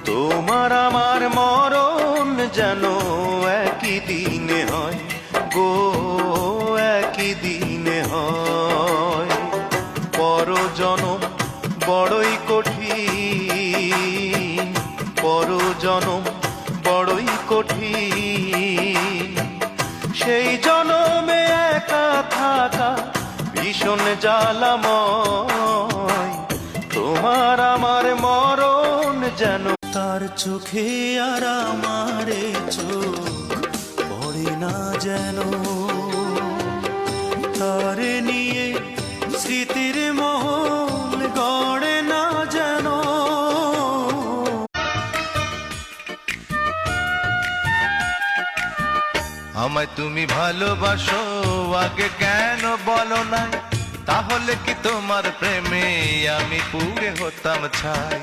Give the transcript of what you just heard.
তোমার আমার মরণ যেন একই দিনে হয় গো, একই দিনে হয়। পরজনম বড়ই কঠিন, পরজনম বড়ই কঠিন। সেই জনমে একা থাকা ভীষণ জ্বালাময়। তোমার আমার মরণ যেন তার চোখে আর আমারে চোখ পড়ে না যেন, তারে নিয়ে স্মৃতির মহল গড়ে না যেন। আমায় তুমি ভালোবাসো আগে কেন বলো নাই, তাহলে কি তোমার প্রেমে আমি পুড়ে হতাম ছাই।